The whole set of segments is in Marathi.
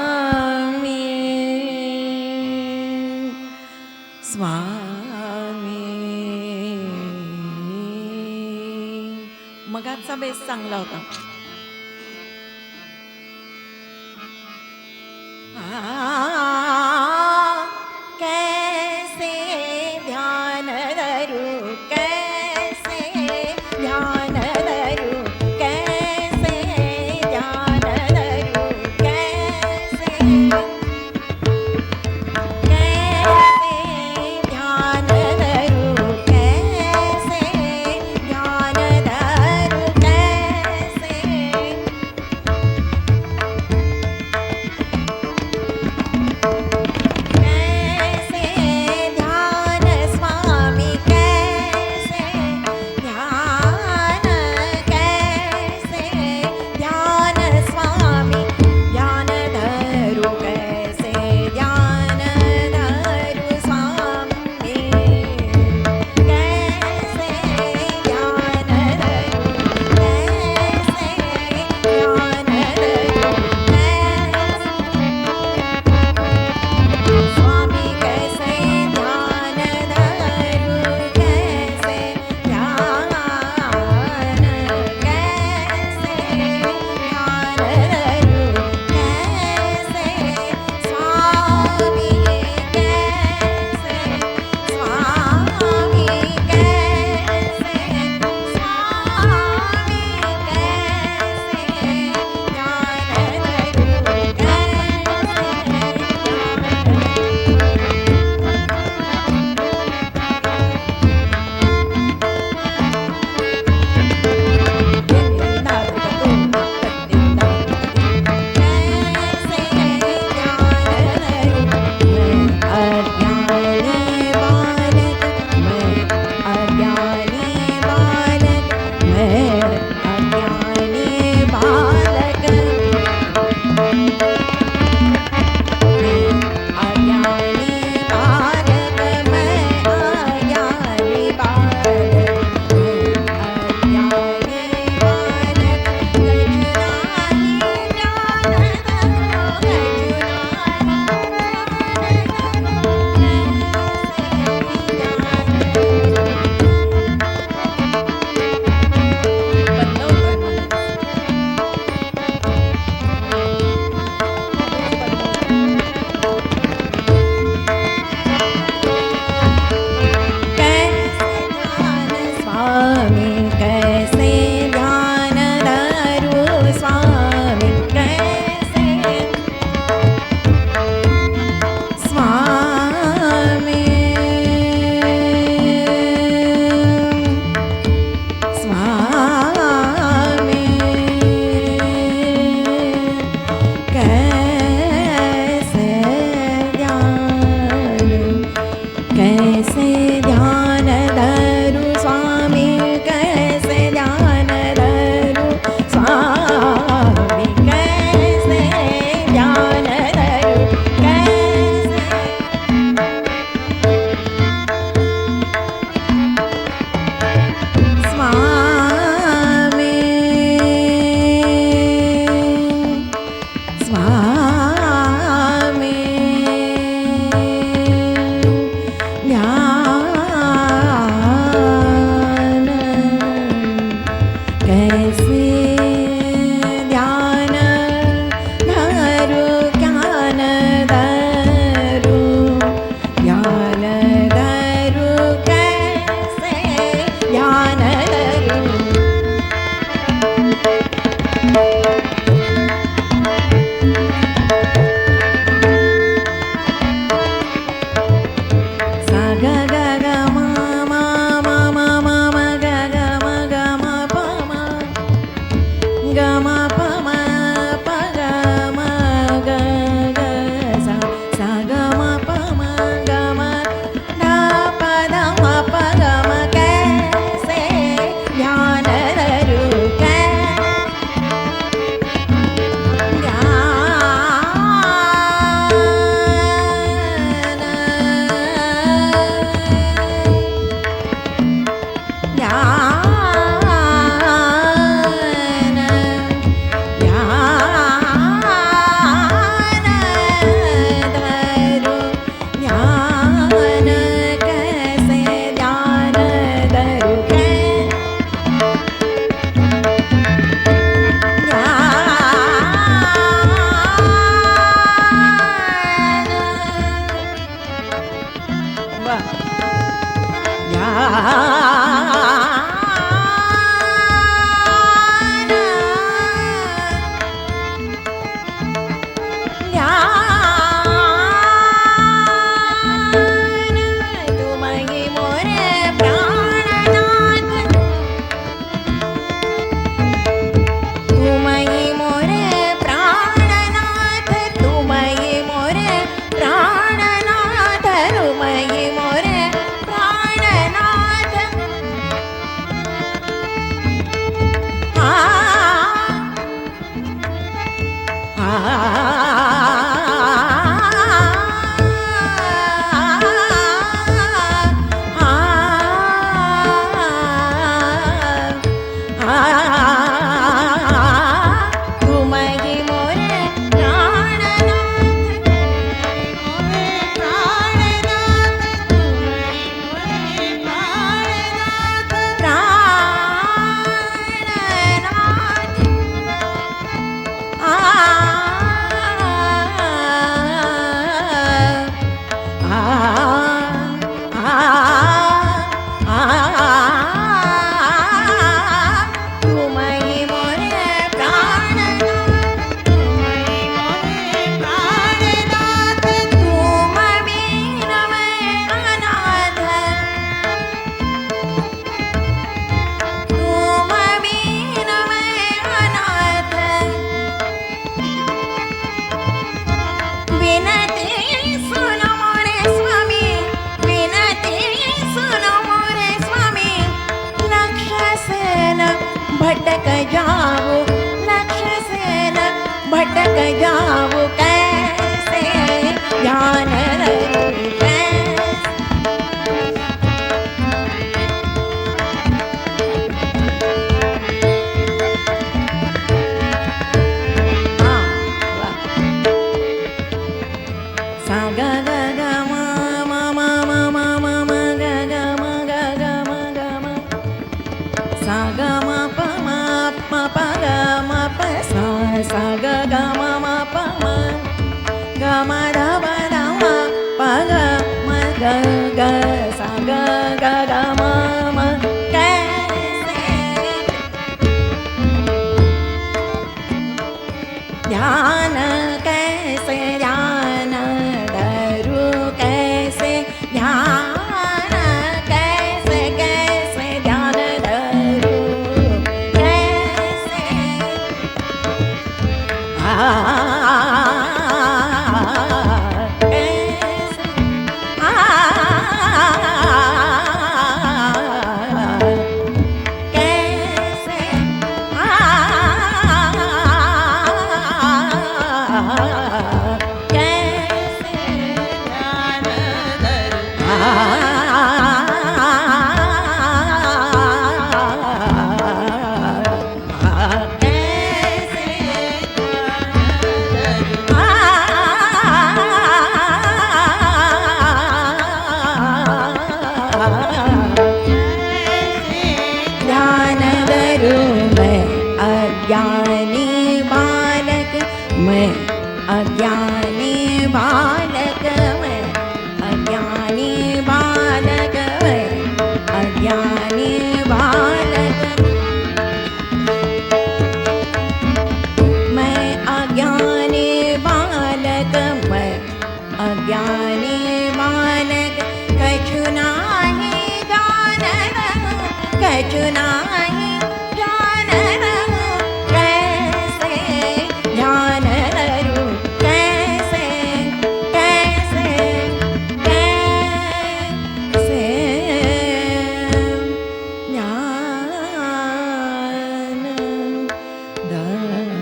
स्वामी स्वामी. मगाचा बेस चांगला होता. कैसे ध्यान धरू, कैसे ध्यान धरू, कैसे ध्यान धरू, कैसे ध्यान धरू, कैसे ध्यान धरू, कैसे ध्यान स्वामी, कैसे ध्यान, कैसे ध्यान स्वामी, ध्यान धरू, कैसे ध्यान धरू स्वामी, कैसे ध्यान धरू, कैसे ध्यान धरू, स्वामी कैसे ध्यान धरू, कैसे ध्यान, कैसे ध्यान धरू, कैसे स्वामी, कैसे स्वामी, कैसे स्वामी, भटक जाऊं लक्ष्य से न भटक जाऊं कैसे ध्यान धरूं कैसे। हाँ, वाह। सा ग ग ग म म म म म म म ग ग म ग ग म ग म सा ग म प म म प ग म प सा सा ग ग म म प म ग म ध प ध म प ग म ग ग सा ग ग ग म म कैसे ध्यान कैसे ध्यान धरूं कैसे ध्यान कैसे कैसे ध्यान धरूं कैसे कैसे कैसे कैसे ध्यान ध्यान धरूं मैं अज्ञानी बालक मैं अज्ञानी बालक मैं अज्ञानी बालक मैं अज्ञानी बालक मैं अज्ञानी बालक मैं अज्ञानी बालक कछु नाही जानन कछु नाही जानन कैसे ध्यान धरूं कैसे कैसे कैसे ध्यान धरूं।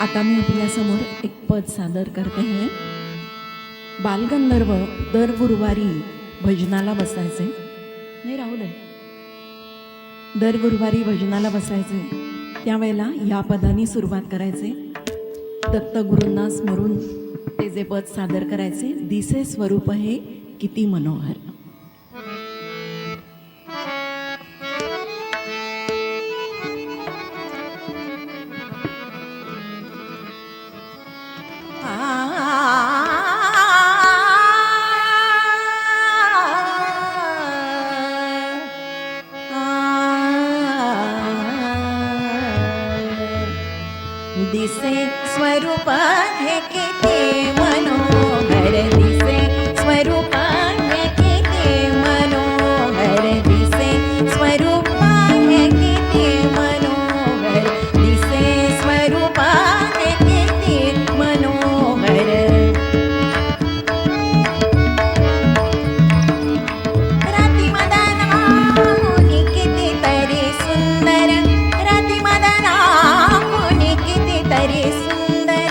आता मी आपल्यासमोर एक पद सादर करते आहे. बालगंधर्व दर गुरुवारी भजनाला बसायचे. नाही राहू दे. दर गुरुवारी भजनाला बसायचे. त्यावेळेला या पदाने सुरुवात करायचे. दत्तगुरूंना स्मरून ते जे पद सादर करायचे. दिसे स्वरूप हे किती मनोहर. दिसे स्वरूप हे किती मनोहर दिसे स्वरूप हे किती मनोहर दिसे स्वरूप हे किती मनोहर दिसे स्वरूप हे किती मनोहर राती मदनाहुनी किती तरी सुंदर राती मदनाहुनी किती तरी सुंदर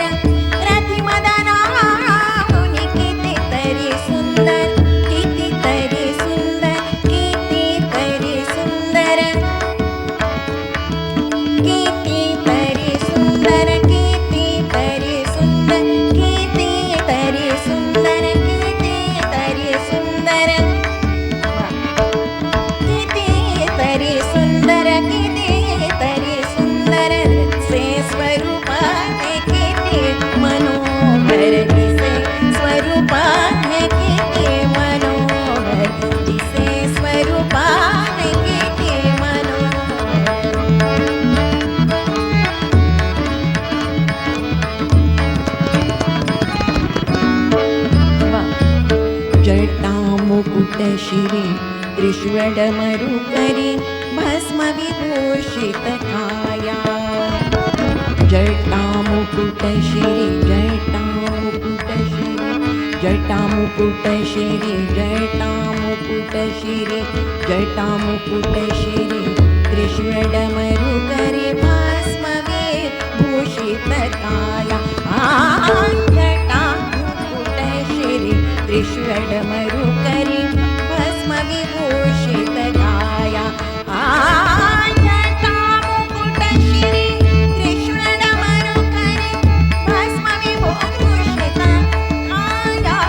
है किती मनोहर दिसे स्वरूप है किती मनोहर दिसे स्वरूप है किती मनोहर जटा मुकुट शिरे त्रिशूळ मरुकरी भस्म विभूषित काया जटा मुकुट शिरे जटा मुकुट शिरे जटा मुकुट शिरे जटा मुकुट शिरे जटा मुकुट शिरे त्रिशूळ मरुकरी भस्म विभूषित काया जटा मुकुट शिरे त्रिशूळ मरुकरी भस्म विभूषित काया जटा मुकुट शिरे त्रिशूळ मरुकरी भस्म विभूषित काया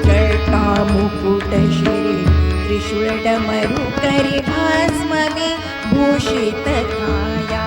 जटा मुकुट शिरे त्रिशूळ मरुकरी भस्म विभूषित काया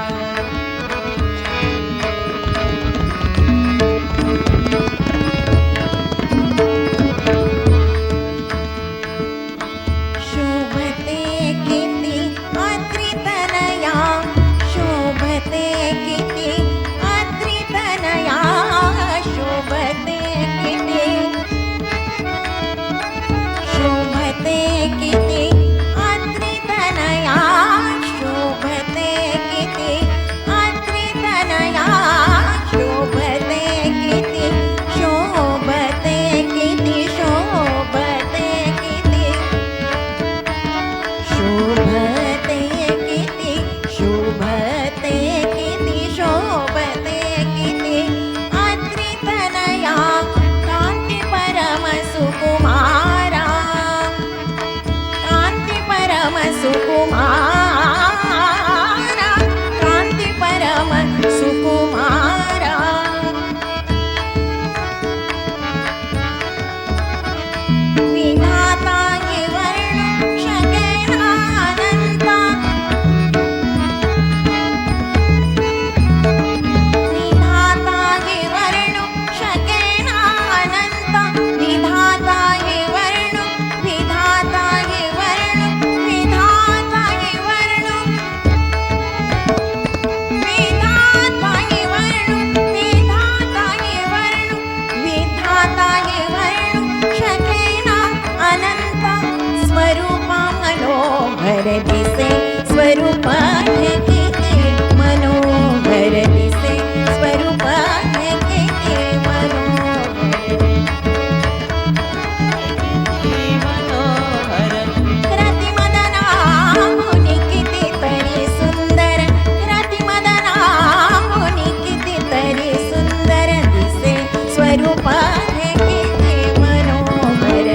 दिसे स्वरूप है किती मनोहर दिसे स्वरूप है किती मनोहर रतिमदना मुनी किती तरी सुंदर रतिमदना मुनी किती तरी सुंदर दिसे स्वरूप है किती मनोहर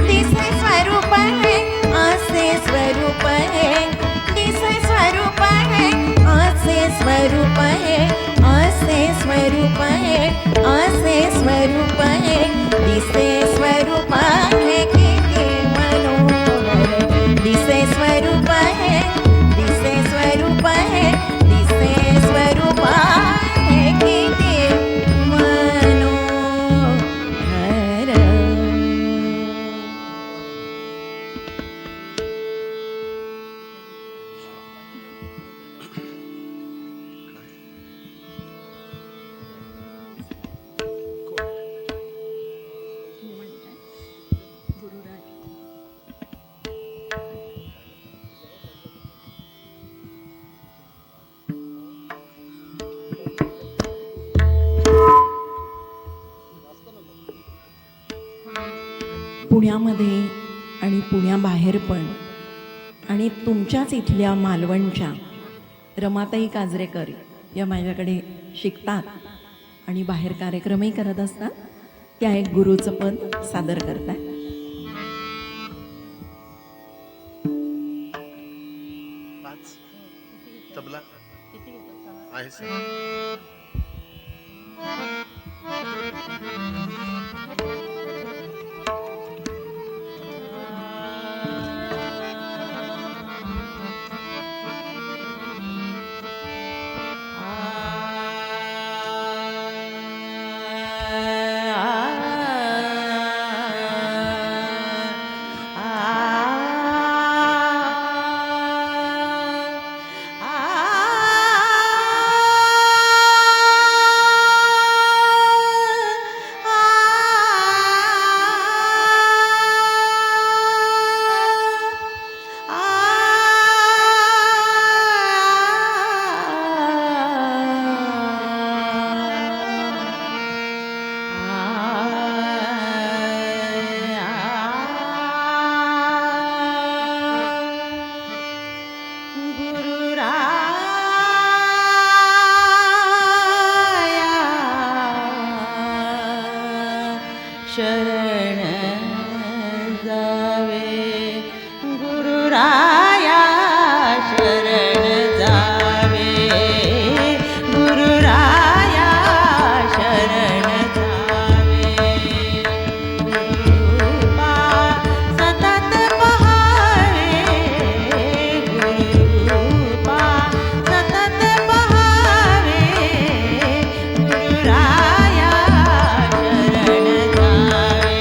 दिसे स्वरूप है असे स्वरूप है दिसे स्वरूप है असे स्वरूप है असे स्वरूप है असे स्वरूप है दिसे स्वरूप है किती मनोहर दिसे स्वरूप है दिसे स्वरूप है दिसे स्वरूप है किती मनोहर पुण्यामध्ये आणि पुण्याबाहेर पण आणि तुमच्याच इथल्या मालवणच्या रमाताई काजरेकर या माझ्याकडे शिकतात आणि बाहेर कार्यक्रमही करत असतात. त्या एक गुरुचं पद सादर करतात. तबला आहे सर. शरण जावे गुरुराया शरण जावे गुरुराया शरण जावे गुरुपा सतत पहावे गुरुपा सतत पहावे गुरुराया शरण जावे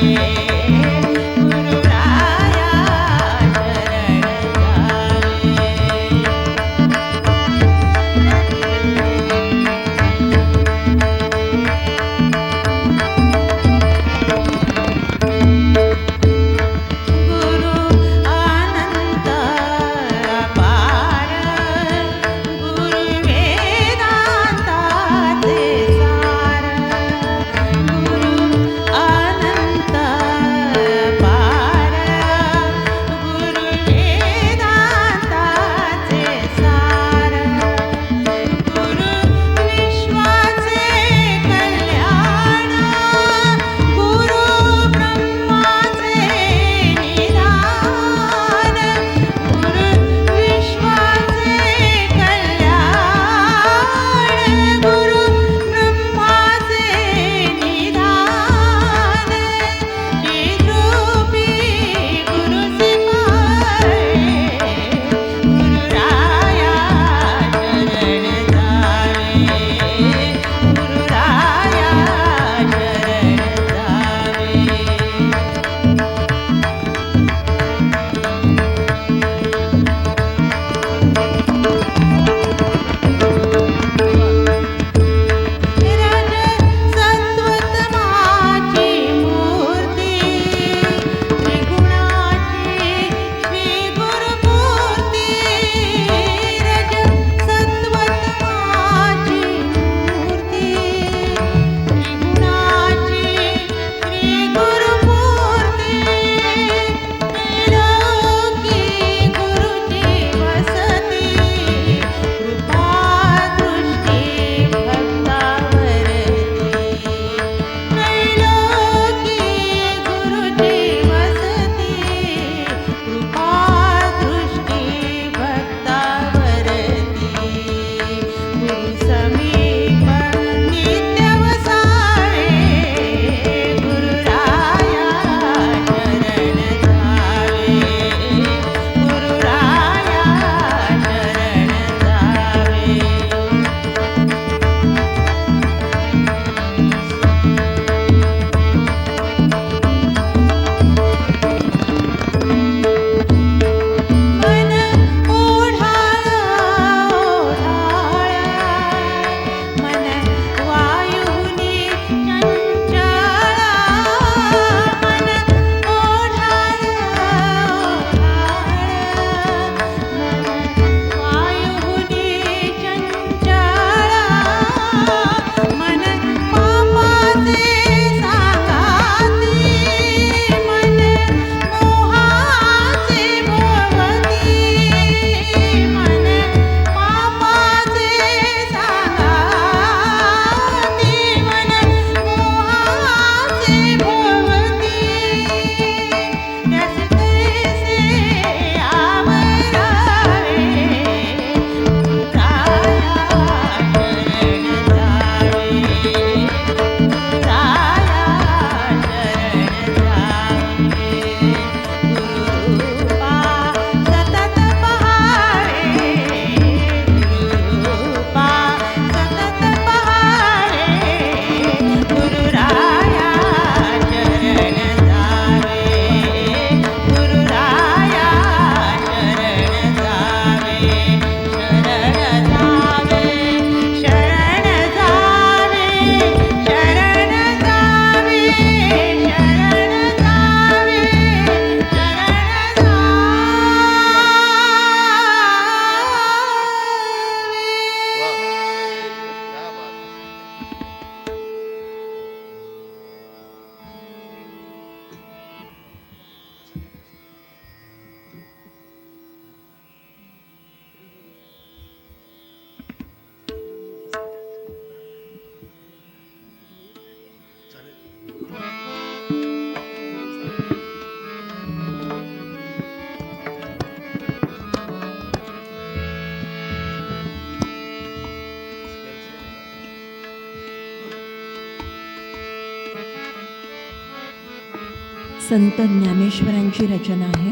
संत ज्ञानेश्वरांची रचना आहे.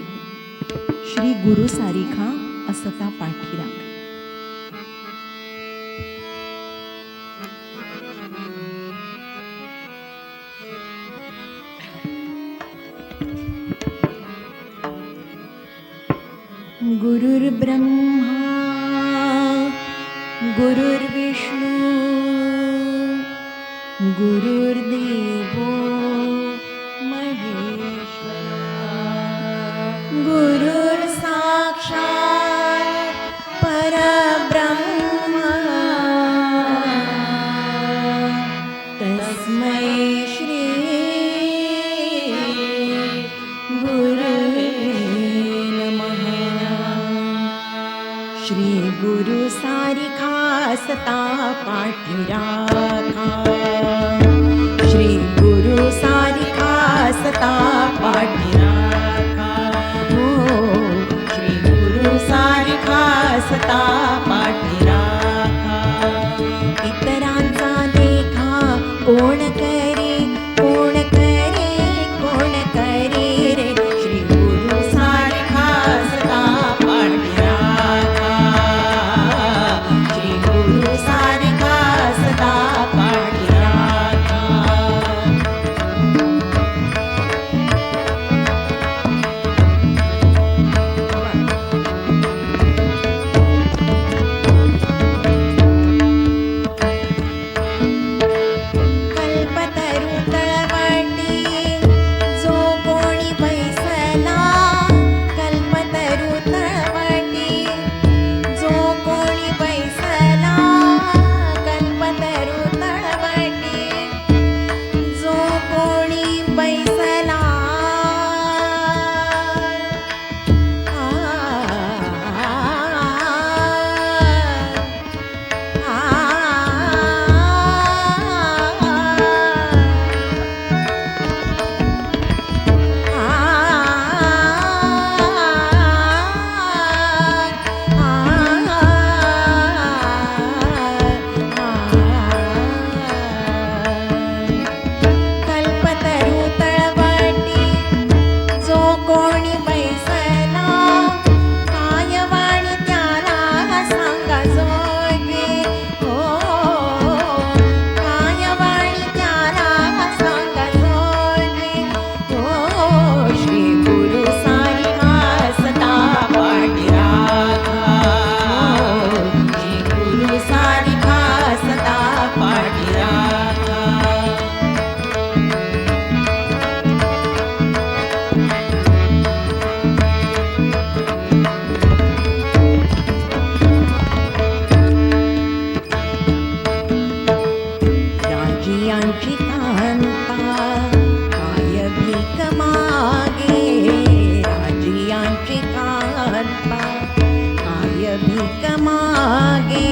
श्री गुरु सारिखा असता पाठीराख. गुरुर्ब्रह्मा गुरुर्विष्णू गुरुर्देवो महेश्वरा गुरुर्साक्षात् परब्रह्म तस्मै श्री गुरुवे नमः. श्री गुरु सारिखा असता पाठीराखा. श्री गुरु सारिखा असता पाठीराखा. हो श्री गुरु सारिखा असता पाठीराखा. इतरांचा लेखा कोण करे कोण करे कोण करे रे. श्री गुरु सारिखा असता पाठीराखा. श्री गुरु सारिखा असता पाठीराखा. कल्पतरू तळवटी जो कोणी बैसला. कल्पतरू तळवटी जो कोणी बैसला. कल्पतरू तळवटी जो कोणी बैसला. कल्पतरू तळवटी जो कोणी बैसला. कायवाणी त्याला सांगा जोगे. हो कायवाणी त्याला सांगा जोगे. हो श्री गुरु सारिखा असता पाठीराखा. श्री गुरु सारिखा असता पाठीराखा. राजियांची कांता काय भीक मागे. राजियांची कांता काय भीक मागे.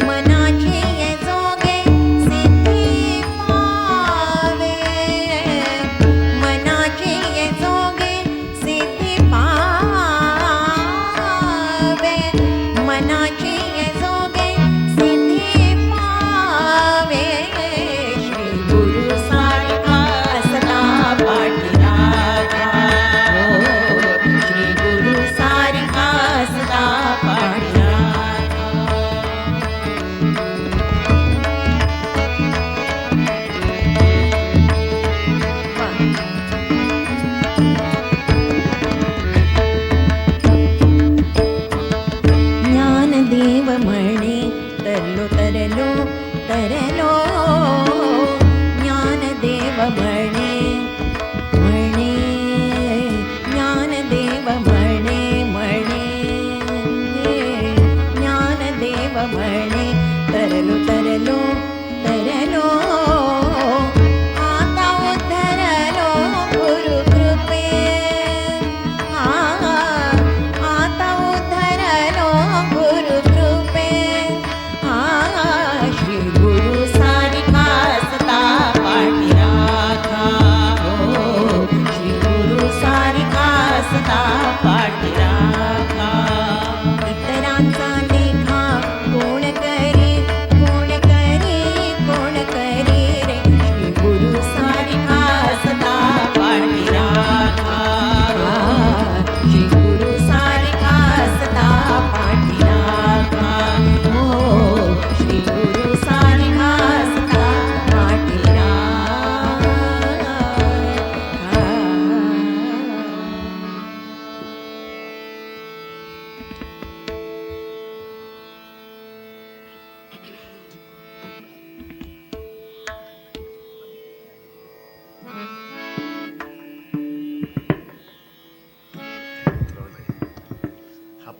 मनाची ये जोगे सिद्धी पावे. मनाची ये जोगे सिद्धी पावे. मनाची ये जोगे सिद्धी पावे. श्री गुरु सारिखा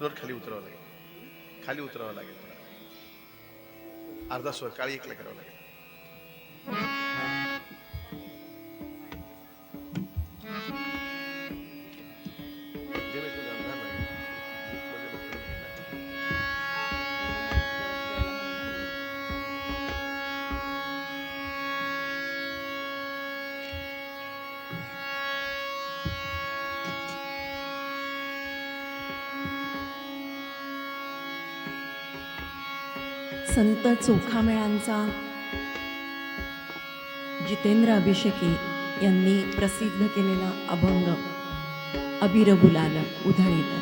नोट खाली उतरावं लागेल, खाली उतरावं लागेल तुम्हाला. अर्धा स्वर काळी एकला करावं लागेल. संत चोखामेळांचा जितेंद्र अभिषेकी यांनी प्रसिद्ध केलेला अभंग अबीर गुलाल उधळीत.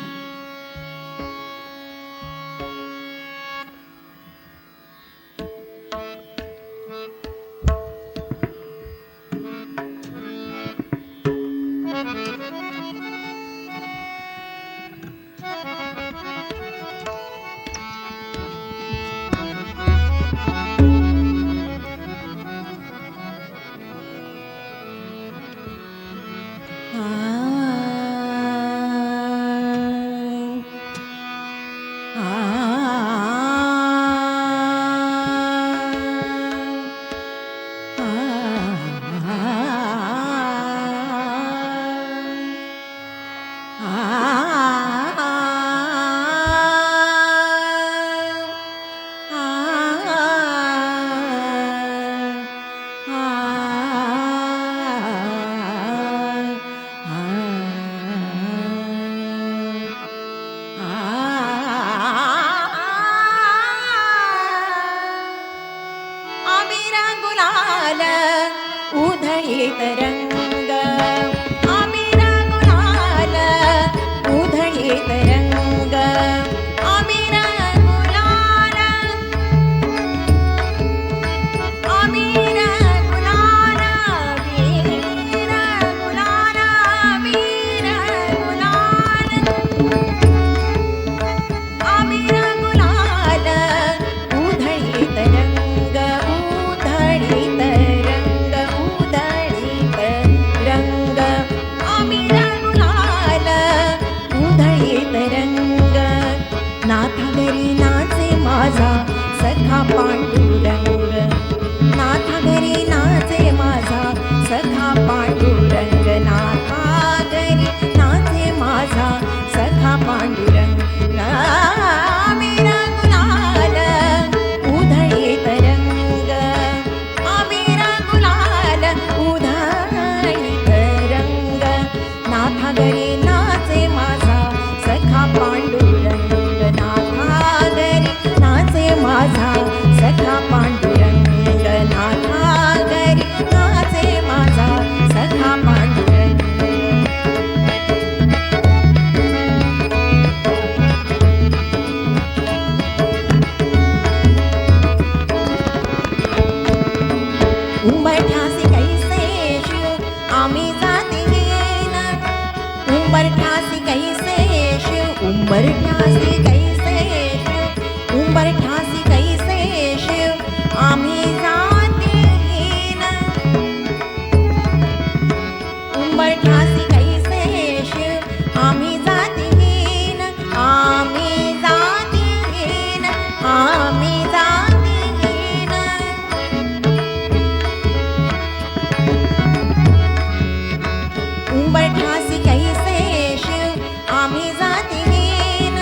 उधळीत रंग अबीर गुलाल उधळीत रंग अबीर गुलाल अबीर गुलाल अबीर गुलाल अबीर गुलाल अबीर गुलाल उधळीत रंग उधळीत रंग अबीर गुलाल उधळीत रंग नाथा घरी नाचे माझा सखा पांडुरंग नाथा घरी नाचे माझा सखा पांडुरंग नाथा घरी नाचे माझा सखा पांडुरंग अबीर गुलाल उधळीत रंग अबीर गुलाल उधळीत रंग नाथा घरी नाचे माझा सखा पांडुरंग नाथा घरी नाचे माझा सखा पांडुरंग नाथा घरी नाचे माझा सखा पांडुरंग. उंबरठ्यासी कैसे शिव आम्ही जातीहीन उंबरठ्यासी कैसे शिव उंबरठ्यासी कैसे शिव उंबरठ्यासी कैसे शिव आम्ही जातीहीन उंबरठ्यासी कैसे शिव आम्ही जातीहीन आम्ही जातीहीन आम्ही जातीहीन उंबरठ्यासी कैसे शिव आम्ही जातीहीन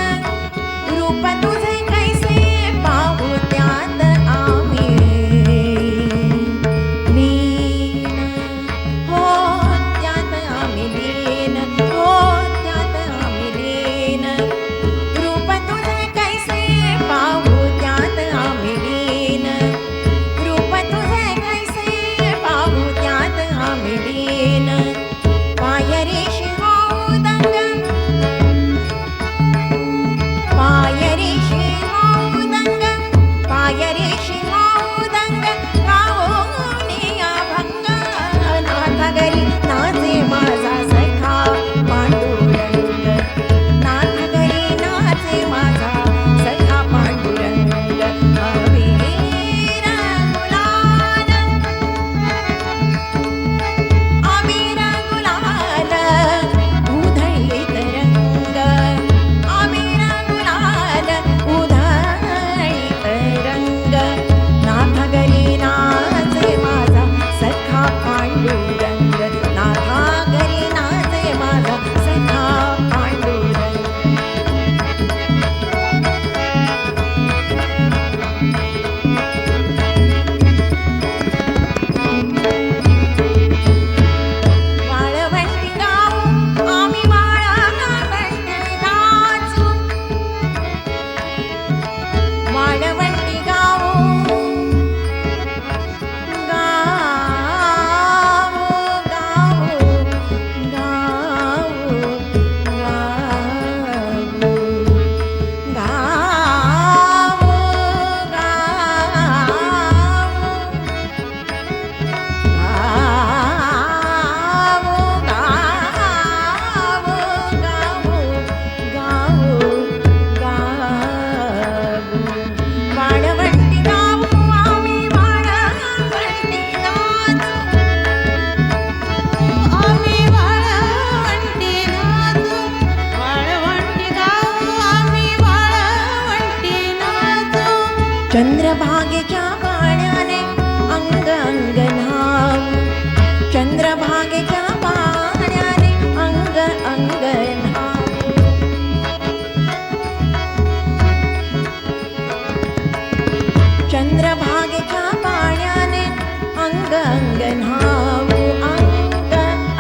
अंग अंग न्हाऊ अंग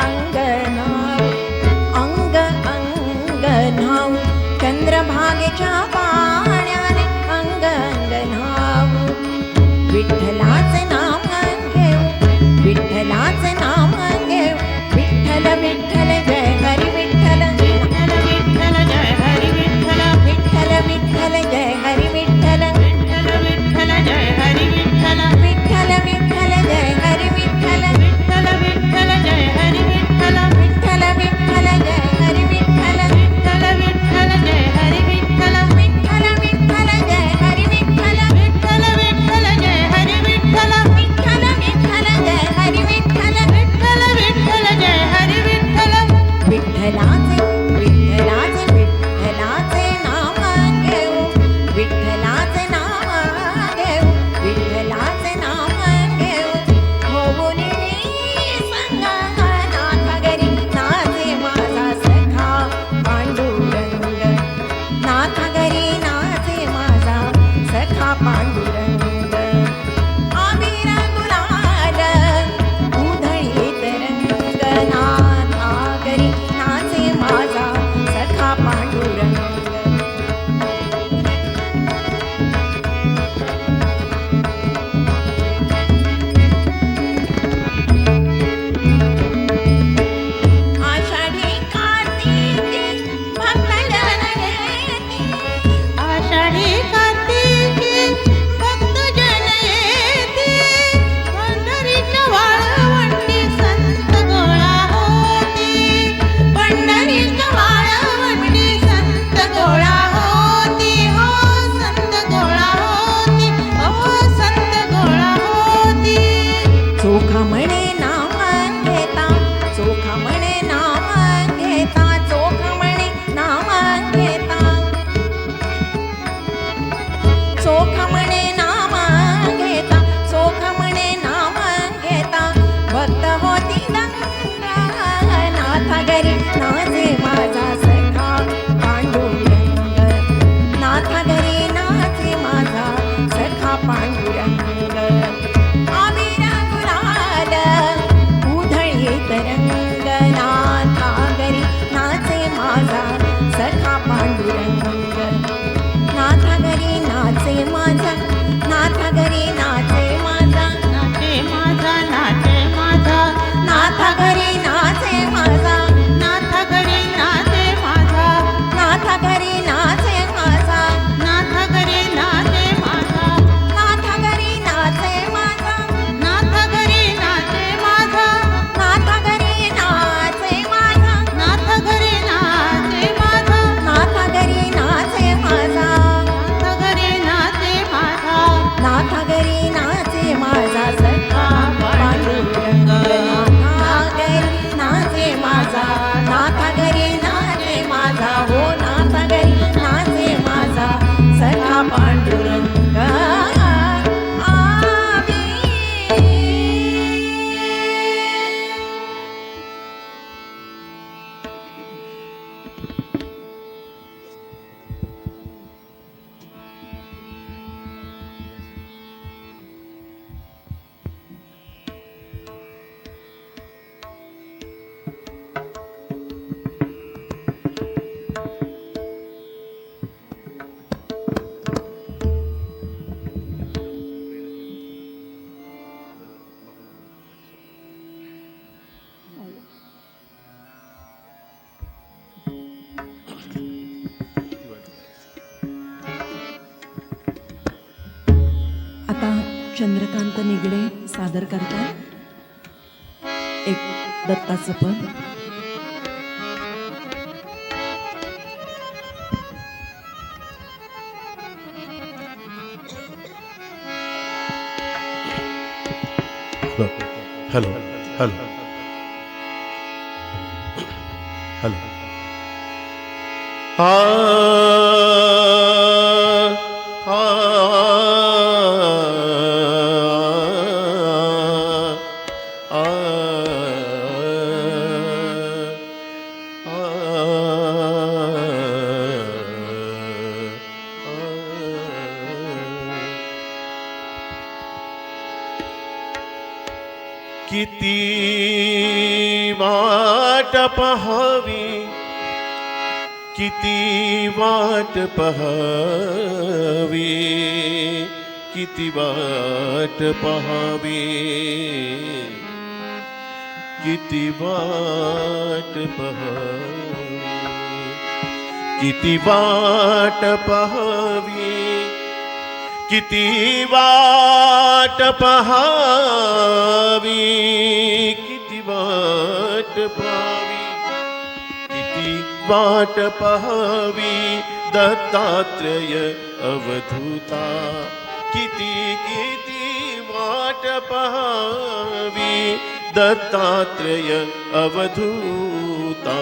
अंग न्हाऊ अंग अंग न्हाऊ चंद्रभागेच्या पाण्याने अंग अंग न्हाऊ विठ्ठलाचे नाम घेऊ विठ्ठलाचे नाम घेऊ विठ्ठल विठ्ठल जय हरी विठ्ठल विठ्ठल विठ्ठल जय हरी विठ्ठल विठ्ठल विठ्ठल जय हरी विठ्ठल विठ्ठल विठ्ठल जय हरी विठ्ठल विठ्ठल विठ्ठल जय हरी विठ्ठल विठ्ठल विठ्ठल जय हरी विठ्ठल विठ्ठल विठ्ठल जय हरी विठ्ठल विठ्ठल विठ्ठल जय हरी विठ्ठल विठ्ठल विठ्ठल जय हरी विठ्ठल विठ्ठल विठ्ठल जय हरी विठ्ठल विठ्ठल विठ्ठल जय हरी विठ्ठल विठ्ठल विठ्ठल जय हरी विठ्ठल विठ्ठलाचे विठ्ठलाचे विठ्ठलाचे नाम घेऊ विठ्ठलाचे नाम घेऊ विठ्ठलाचे नाम घेऊ होऊन संगनाथ घरी नाचे माझा सखा पांडुरंग नाथ घरी नाचे माझा सखा पांडुरंग आमिर गुलाल उधळीत रंग नाथा घरी नाचे माझा सखा पांडुरंग आषाढी कार्तिकी भक्तजन येती आषाढी कार्तिकी भक्तजन येती पंढरीच्या वाळवंटी संत गोळा होती पंढरीच्या वाळवंटी संत गोळा होती हो संत गोळा होती हो संत गोळा होती चोखा म्हणे नाम घेता चोखा म्हणे नाम घेता चोखा म्हणे नाम घेता चोखा म्हणे नाम घेता चोखा म्हणे नाम घेता भक्त होती गंगा नाथ घरी नाचे माझा सखा पांडुरंग नाथ घरी नाचे माझा सखा पांडुरंग आमिर गुलाल उधळीत रंग नाथा घरी नाचे माझा सखा पांडुरंग नाथा घरी नाचे माझा नाथा घरी नाचे माझा नाचे माझा नाचे माझा नाथा घरी नाचे माझा नाथा घरी नाचे माझा नाथा घरी नाचे माझा नाथा घरी नाचे माझा नाथा घरी नाचे माझा नाथा घरी नाचे माझा नाथा घरी नाचे माझा नाथा घरी नाचे माझा नाथा घरी नाचे माझा नाथा घरी नाचे माझा नाथा घरी नाचे माझा सखा पांडुरंग नाथा घरी नाचे माझा नाथा घरी नाचे माझा हो नाथा घरी नाचे माझा सखा पांडुरंग आता चंद्रकांत निगडे सादर करतात एक दत्ताचं पद. हॅलो हॅलो हॅलो हा किती वाट पहावी, किती वाट पहावी, किती वाट पहावी, किती वाट पहावी, किती वाट पहावी, किती वाट पहावी, किती वाट पहावी, किती वाट पहावी, दत्तात्रेय अवधूता, किती किती वाट पहावी, दत्तात्रेय अवधूता,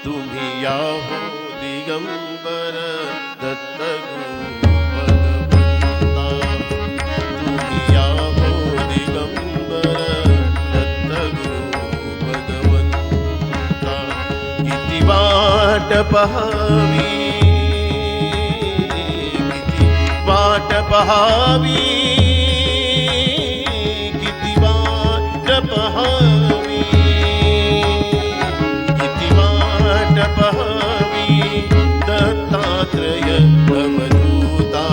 तुम्ही या हो दिगंबर दत्तगुरु भगवंता, तुम्ही या हो दिगंबर दत्तगुरु भगवंता, किती वाट पहावी, किती वाट पहावी, किती वाट पहावी, किती वाट पहावी, दत्तात्रेय अवधूता,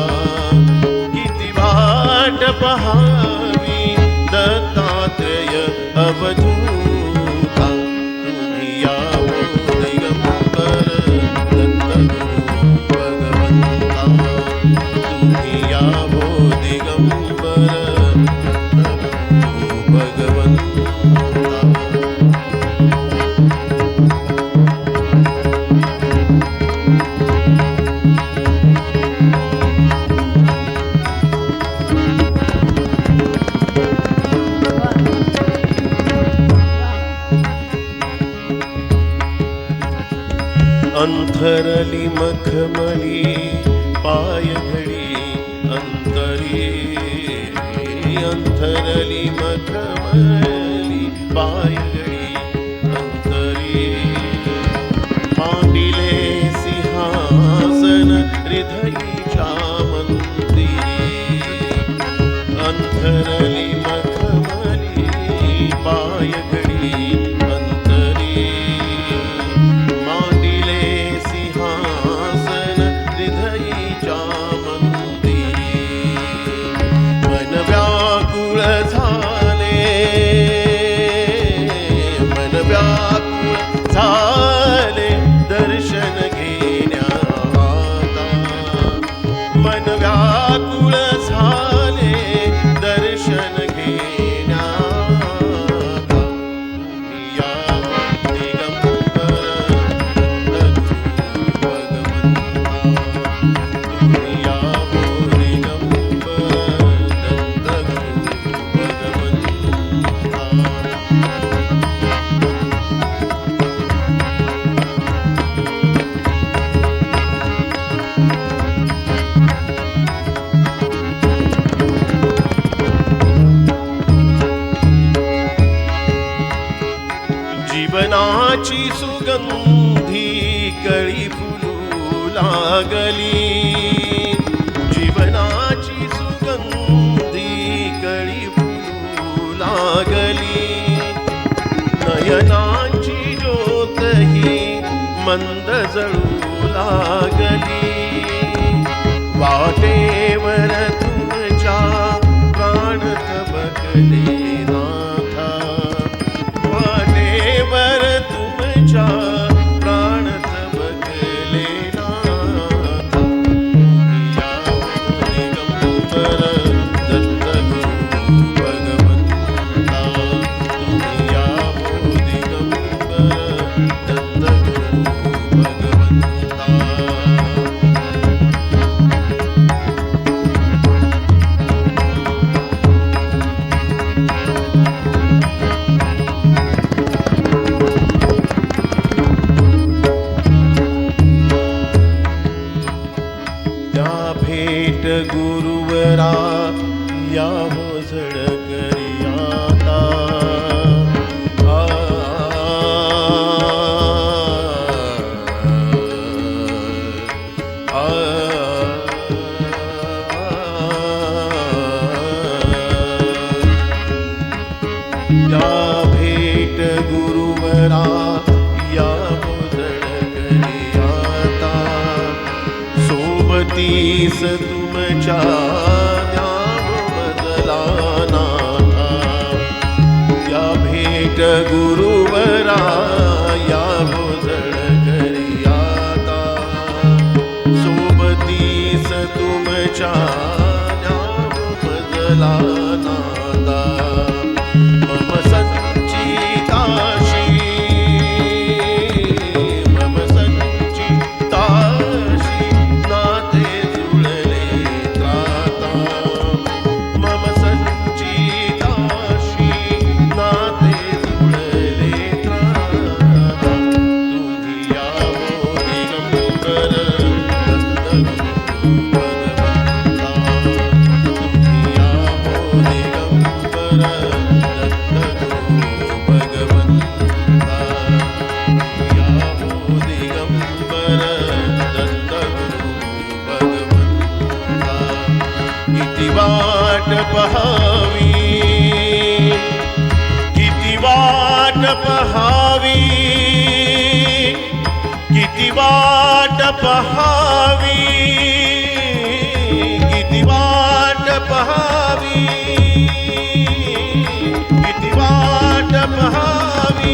किती वाट पहावी, दत्तात्रेय अवधूता, तुम्ही या हो दिगंबर दत्तगुरु भगवंता, तुम्ही या हो दिगंबर दत्तगुरु भगवंता. अंथरली मखमली पायघडी अंतरी, अंथरली मखमली पायघडी अंतरी, मांडिले सिंहासन हृदयीच्या मंदिरी, अंथरली मखमली पायघडी अंतरी, मांडिले सिंहासन हृदयीच्या मंदिरी, मन व्याकुळ झाले, मन व्याकुळ झाले, दर्शन घेण्याता, मन व्याकुळ झाले, दर्शन घेण्याता, तुम्ही या दिगंबर दत्तगुरु भगवंता, तुम्ही या हो दिगंबर दत्तगुरु भगवंता. जीवनाची सुगंधी कळी फुलू लागली, जीवनाची सुगंधी कळी फुलू लागली, नयनाची ज्योतही मंद जळू लागली, वाटेवर तुमच्या प्राण तबकले नाथा, वाटेवर तुमच्या प्राण तबकले नाथा, या दिगंबर दत्तगुरु भगवंता, तुम्ही या दिगंबर दत्तगुरु भगवंता. या भेट गुरुवरा या बोधन करी आता सोबतीस तुमच्या ज्ञान बदला नाथा या भेट गुरुवरा या बोधन करी आता सोबतीस तुमच्या ज्ञान बदला नाथा मम संचिताशी नाते जुळले त्राता मम संचिताशी नाते जुळले त्राता तुम्ही यावो दिगंबर दत्तगुरु भगवंता तुम्ही यावो दिगंबर दत्तगुरु भगवंता यावो दिगंबर दत्तगुरु भगवंता किती वाट पहावी किती वाट पहावी किती वाट पहावी किती वाट पहावी किती वाट पहावी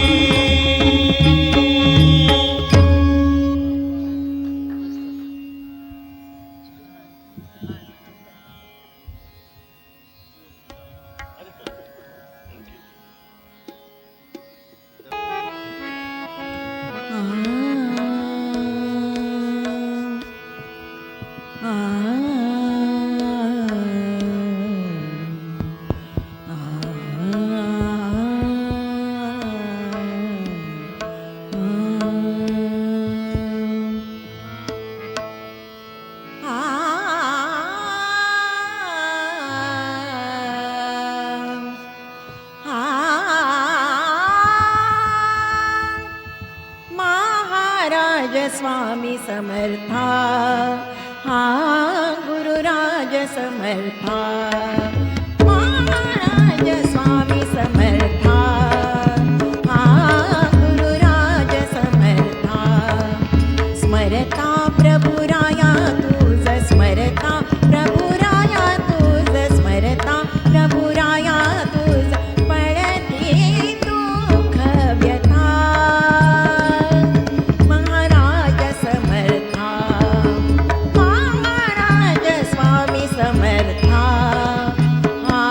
महाराज स्वामी समर्था हा गुरुराज समर्था महाराज स्वामी समर्था हा गुरुराज समर्था स्मरता प्रभुराया तुझ स्मरता प्रभुराया तुझ स्मरता प्रभुराया तुझ पडते दुःख व्यथा महाराज समर्था महाराज स्वामी समर्था हा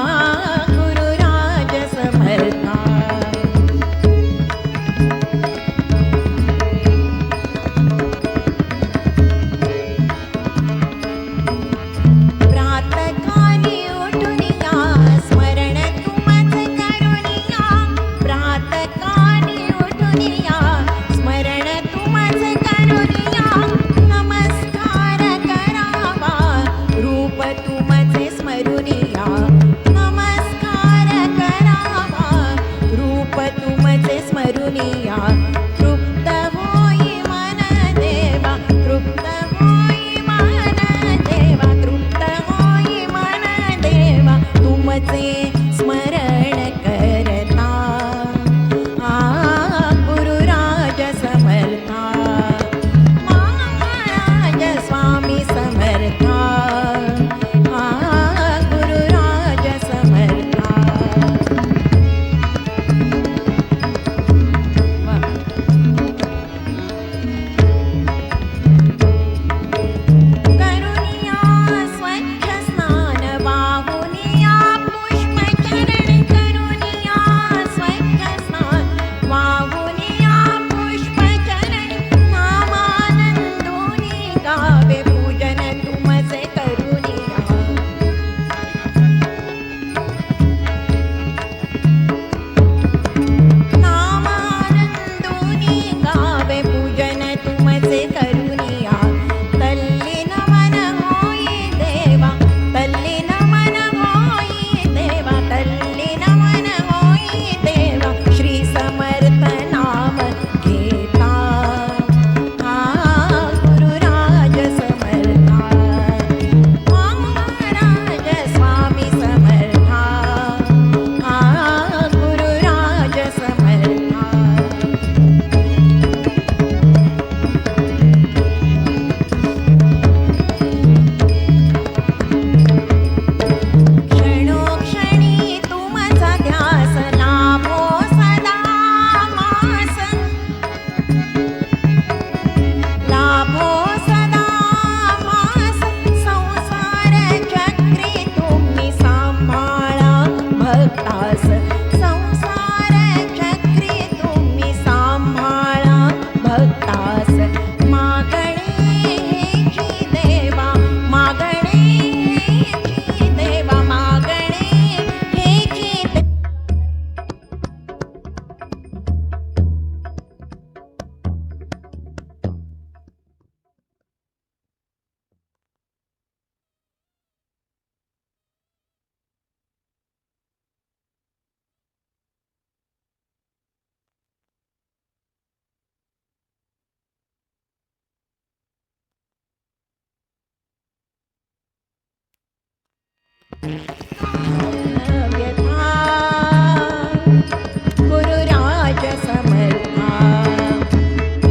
गुरुराज व्यथा गुरुराज समर्था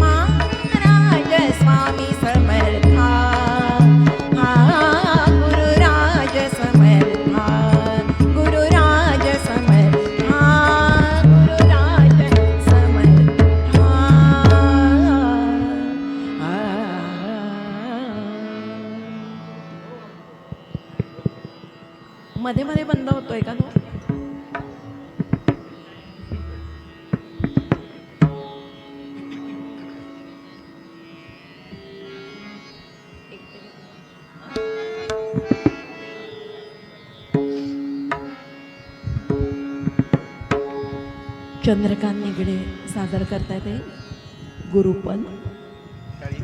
महाराज स्वामी समर्था गुरुराज समर्था गुरुराज समर्था गुरुराज समर्था मध्ये मध्ये बंद होतोय का तो? चंद्रकांत निगडे सादर करतायत ते गुरुपद. टाळी.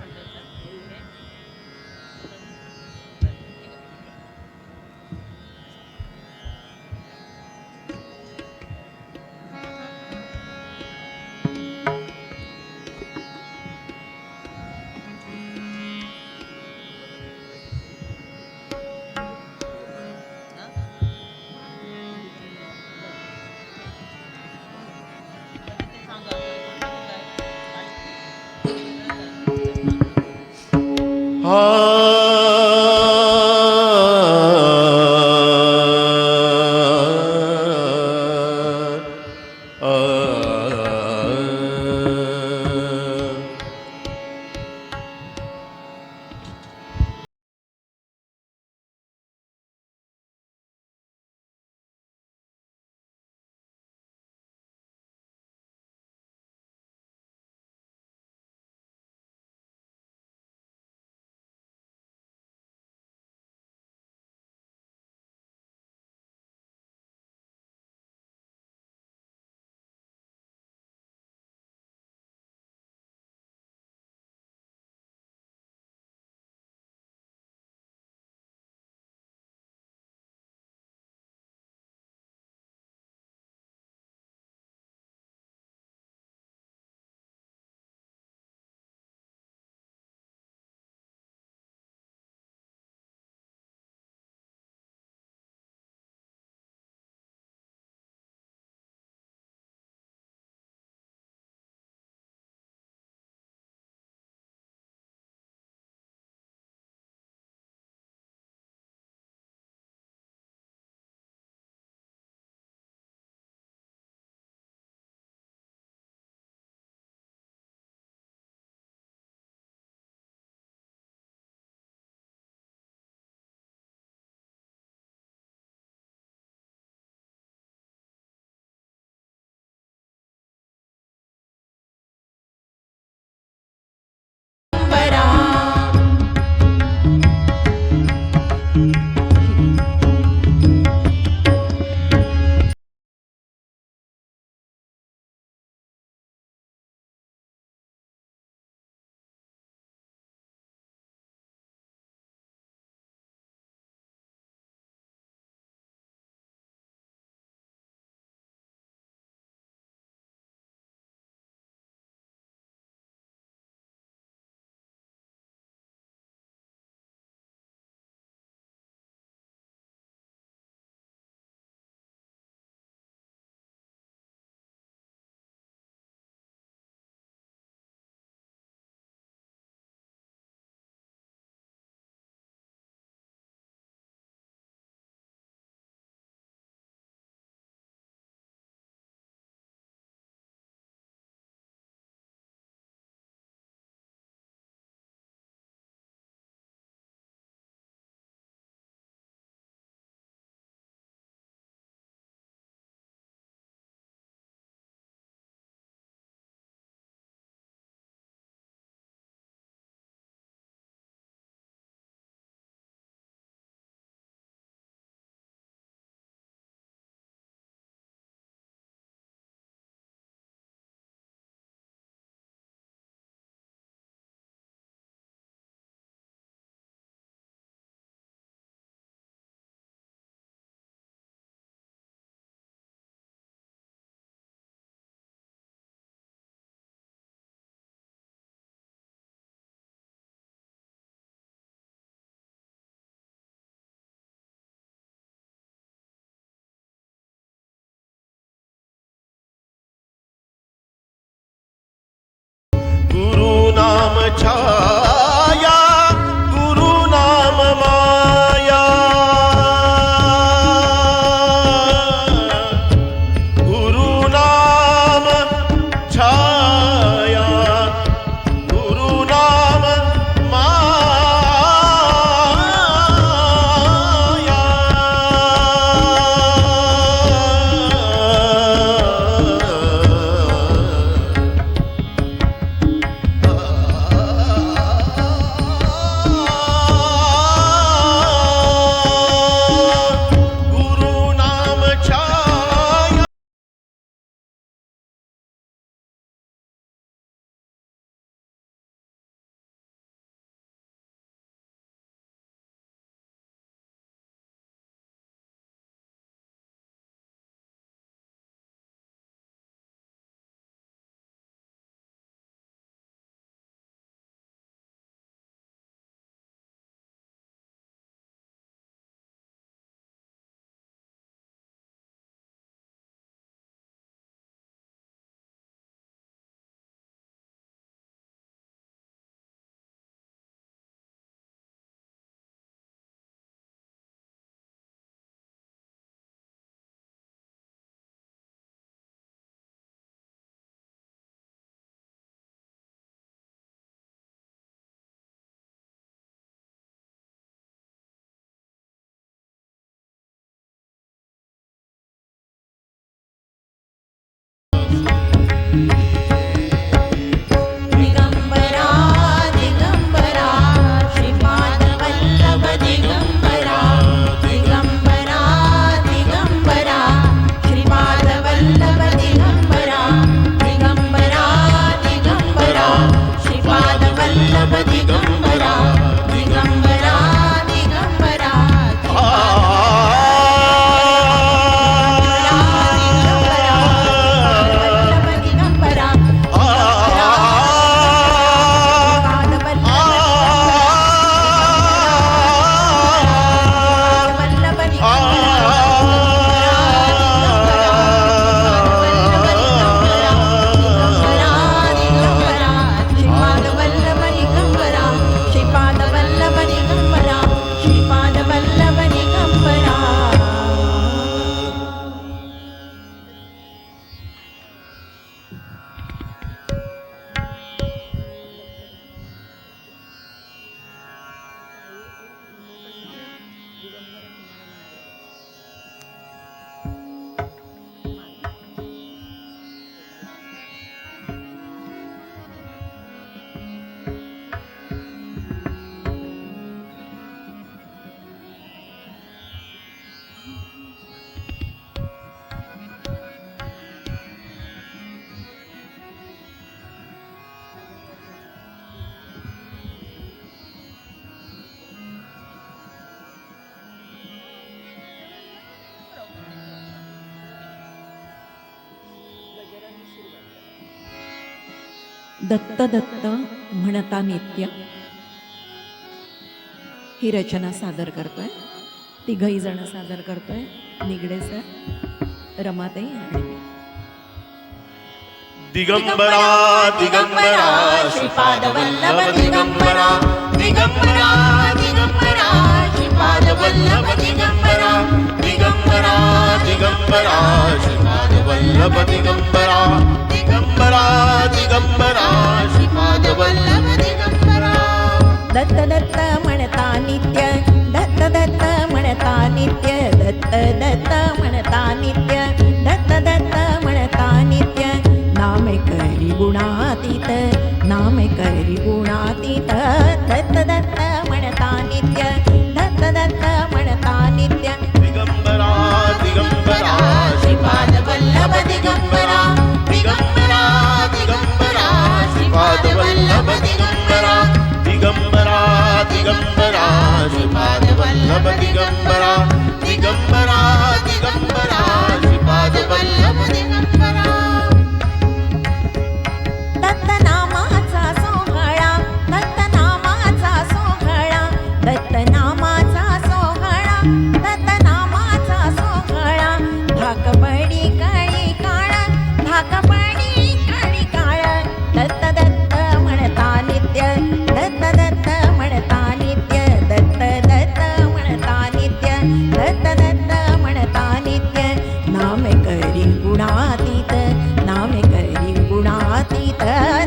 दिगंबरा दिगंबरा श्रीपाद वल्लभ दिगंबरा दिगंबरा दिगंबरा श्रीपाद वल्लभ दिगंबरा दिगंबरा दिगंबरा श्रीपाद वल्लभ दिगंबरा दिगंबरा दिगंबरा दत्त दत्त म्हणता नित्य ही रचना सादर करतोय. तिघही जण सादर करतोय. निगडे सर, रमाताई आणि मी. दिगंबरा दिगंबरा श्रीपाद वल्लभ दिगंबरा दिगंबरा दिगंबरा श्रीपाद वल्लभ दिगंबरा दिगंबरा दिगंबरा श्रीपाद वल्लभ दिगंबरा दिगंबरा दिगंबरा श्रीपाद वल्लभ दिगंबरा. दत्त दत्त म्हणता नित्य दत्त दत्त म्हणता नित्य दत्त दत्त म्हणता नित्य दत्त दत्त म्हणता नित्य नामे करी गुणातीत नामे करी गुणातीत दत्त दत्त म्हणता नित्य दत्त दत्त म्हणता नित्य दिगंबरा दिगंबरा श्रीपाद वल्लभ दिगंबरा दिगंबरा दिगंबरा श्रीपाद वल्लभ दिगंबरा दिगंबरा दिगंबरा श्रीपाद वल्लभ दिगंबरा दिगंबरा दिगंबरा श्रीपाद वल्लभ दिगंबरा. दत्तनामाचा सोहळा दत्तनामाचा सोहळा दत्तनामाचा सोहळा दत्तनामाचा सोहळा धाकपडी काळी काळ धाकपडी काळी काळ दत्त दत्त म्हणता नित्य दत्त दत्त म्हणता नित्य दत्त दत्त म्हणता नित्य दत्त दत्त म्हणता नित्य नामे करी गुणातीत नामे करी गुणातीत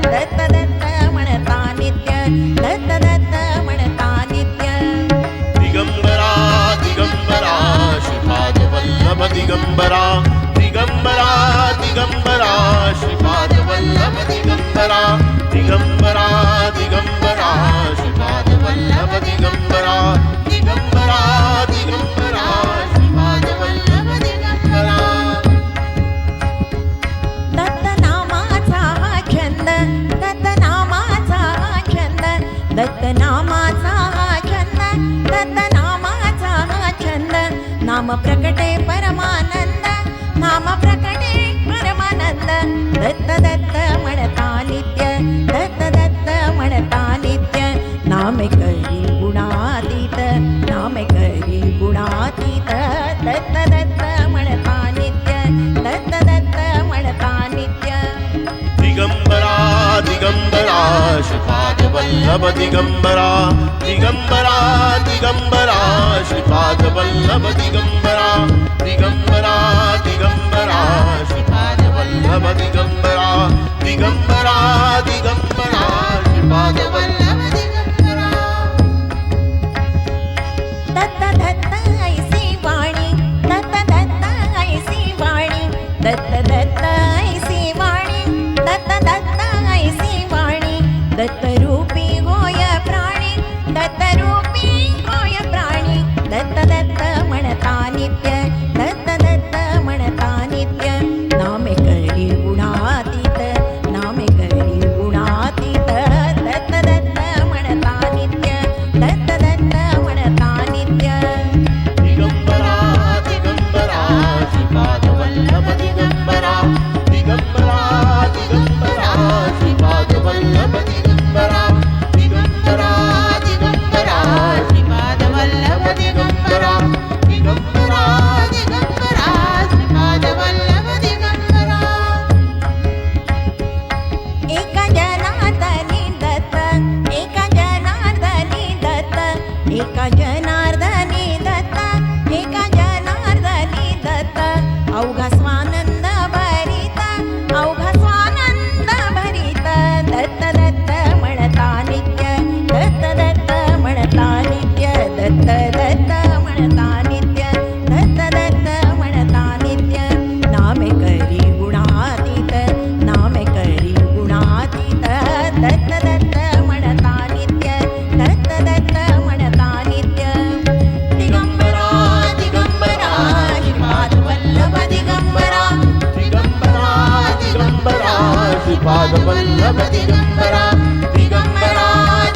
दत्त दत्त म्हणता नित्य दत्त दत्त म्हणता नित्य दिगंबरा दिगंबरा श्रीपाद वल्लभ दिगंबरा दिगंबरा दिगंबरा श्रीपाद वल्लभ दिगंबरा दिगंबरा दिगंबरा श्रीपाद वल्लभ दिगंबरा दिगंबरा दिगंबरा श्रीपाद वल्लभ दिगंबरा. दत्तनामाचा हा छंद दत्तनामाचा हा छंद दत्तनामाचा हा छंद दत्तनामाचा हा छंद नाम प्रकटे परमानंद नाम प्रकटे परमानंद दत्त दत्त म्हणता नित्य दत्त दत्त म्हणता नित्य नामे करी गुणातीत नामे करी गुणातीत दत्त दत्त म्हणता नित्य दत्त दत्त म्हणता नित्य दिगंबरा दिगंबरा श्रीपाद वल्लभ दिगंबरा दिगंबरा दिगंबरा श्रीपाद वल्लभ दिगंबरा दिगंबरा दिगंबरा श्रीपाद वल्लभ दिगंबरा दिगंबरा दिगंबरा श्रीपाद वल्लभ दिगंबरा. दत्त दत्त ऐसी वाणी दत्त दत्त ऐसी वाणी दत्त दत्त ऐसी श्रीपादवल्लभ दिगंबरा दिगंबरा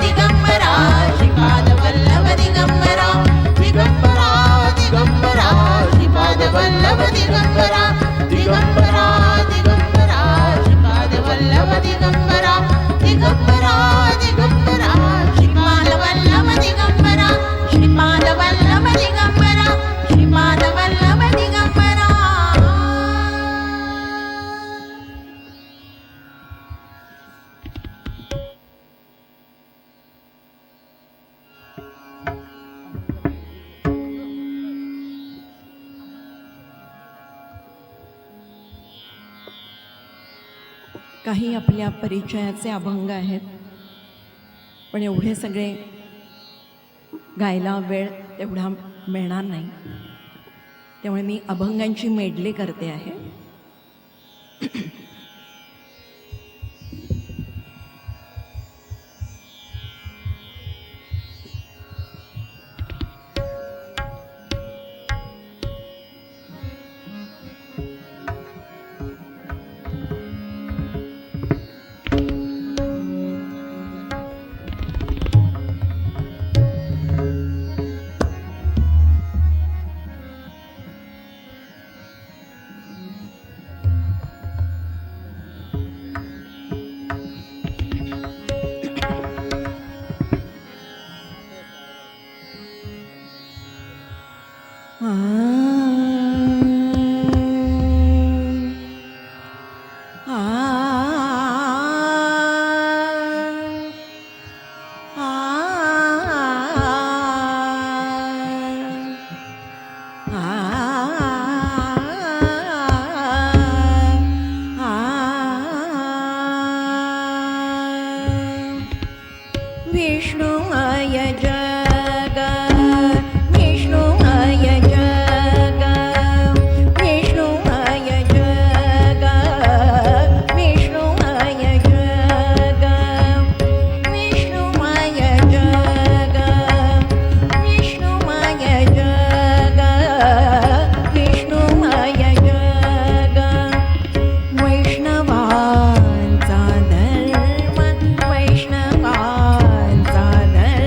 दिगंबरा श्रीपादवल्लभ दिगंबरा दिगंबरा दिगंबरा श्रीपादवल्लभ दिगंबरा दिगंबरा दिगंबरा श्रीपादवल्लभ दिगंबरा दिगंबरा दिगंबरा श्रीपादवल्लभ दिगंबरा श्रीपादवल्लभ दिगंबरा श्रीपादवल्लभ दिगंबरा. काही आपल्या परिचयाचे अभंग आहेत, पण एवढे सगळे गायला वेळ एवढा मिळणार नाही, त्यामुळे मी अभंगांची मेडले करते आहे. विष्णुमय जग विष्णुमय जग विष्णुमय जग विष्णुमय जग विष्णुमय जग विष्णुमय जग विष्णुमय जग वैष्णवांचा धर्म वैष्णवांचा धर्म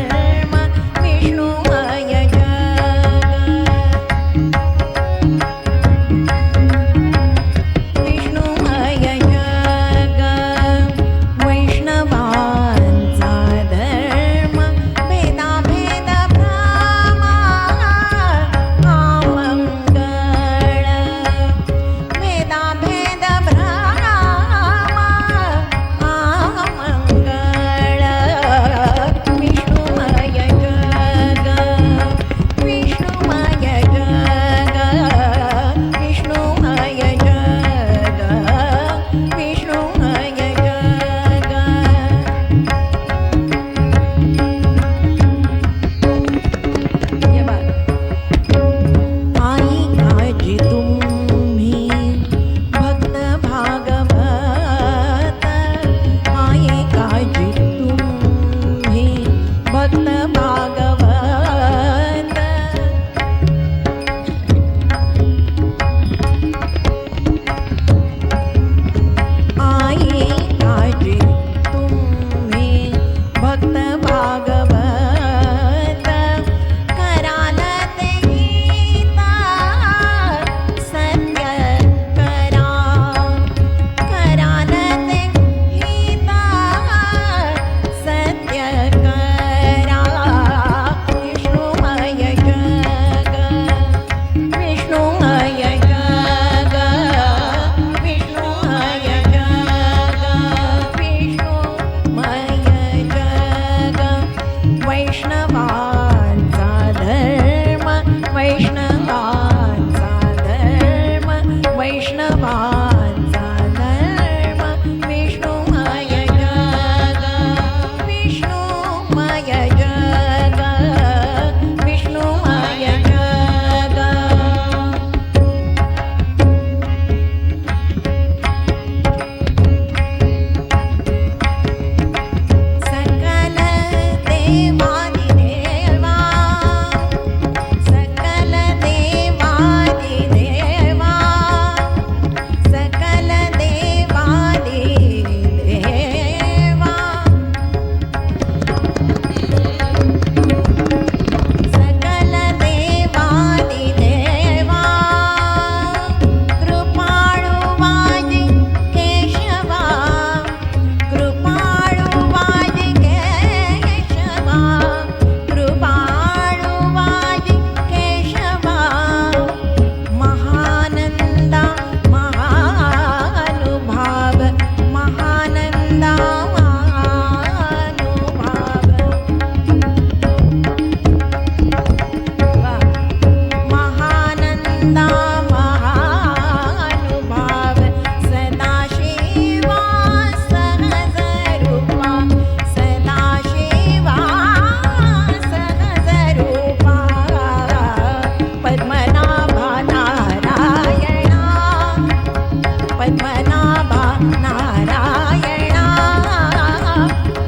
नारायणा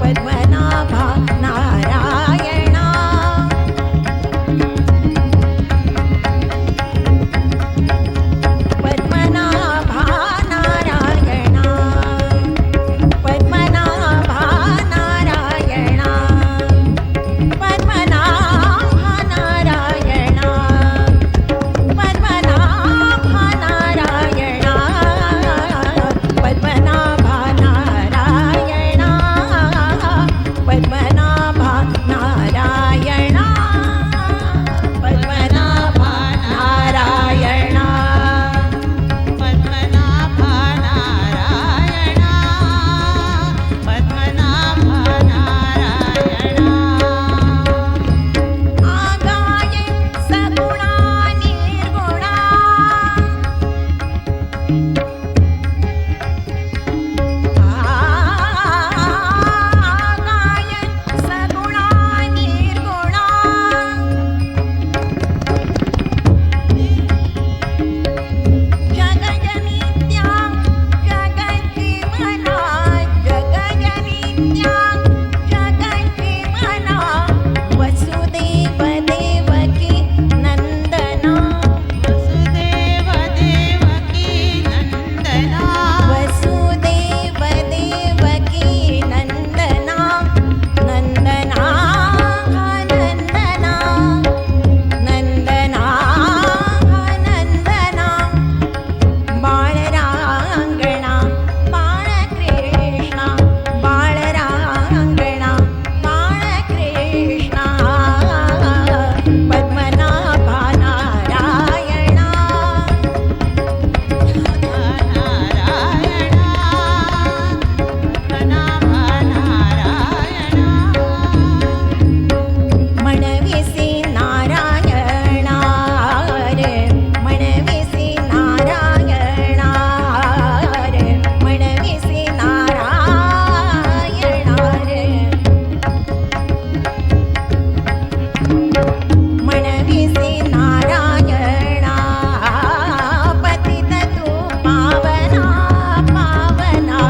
पद्मनाभा नारायणा पद्मनाभा नारायणा पद्मनाभा नारायणा पद्मनाभा नारायणा पद्मनाभा नारायणा पद्मनाभा नारायणा पद्मनाभा नारायणा पद्मनाभा नारायणा पद्मनाभा नारायणा पद्मनाभा नारायणा आगाय सगुणा निर्गुणा आगाय सगुणा निर्गुणा जगजनित्या जगज्जीवना जगजनित्या जगज्जीवना वसुदेव देवकी नंदना वसुदेव देवकी नंदना वसुदेव देवकी नंदना नंदना नंदना नंदना नंदना बाळरांगणा बाळकृष्णा बाळरांगणा बाळकृष्णा पद्मनाभा नारायणा नारायणा पद्मनाभा नारायणा म्हणविसी नारायणा रे म्हणविसी नारायणा रे म्हणविसी नारायणा रे म्हणविसी नारायणा पतित तू पावना पावना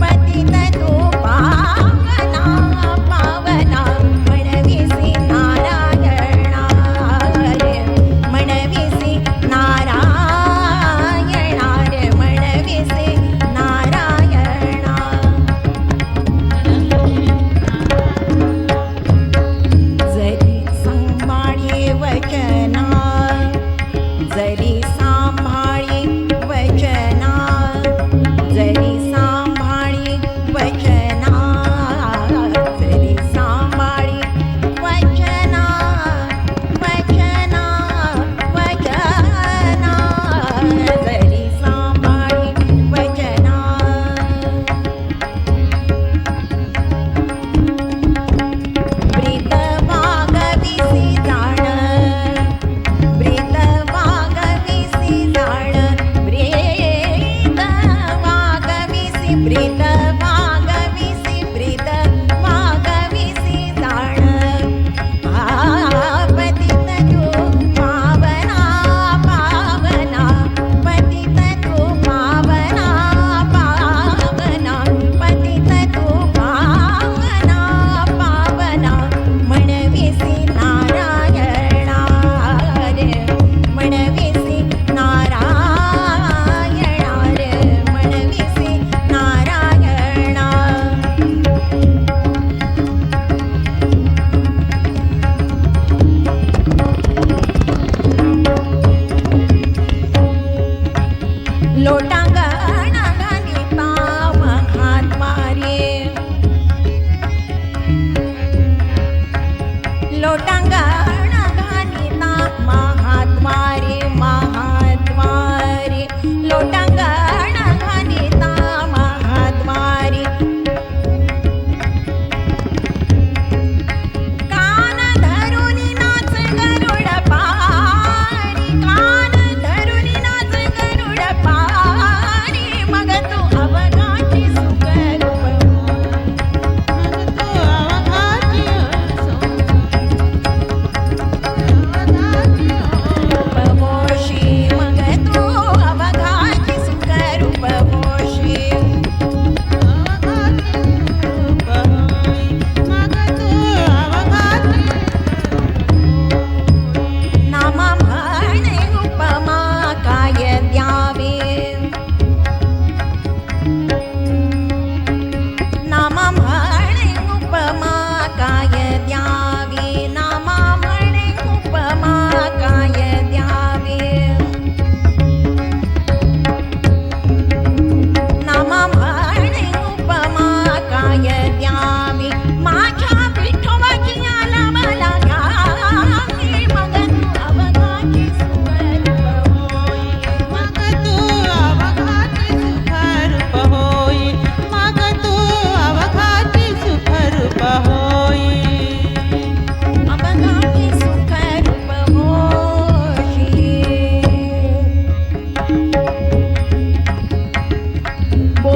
पतित तू पावना पावना म्हणविसी नारायणा रे म्हणविसी नारायणा रे म्हणविसी नारायणा जरी सांभाळी वचना जरी सांभाळी वचना जरी सांभाळी वचना जरी सांभाळी वचना वचना वचना जरी सांभाळी वचना ब्रीद वागविसी जाण ब्रीद वागविसी जाण ब्रीद वागविसी ब्रीद वागविसी ब्रीद वागविसी जाण पतित तू पावना पावना पतित तू पावना पावना पतित तू पावना पावना म्हणविसी नारायणा रे म्हणविसी नारायणा रे म्हणविसी नारायणा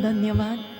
धन्यवाद.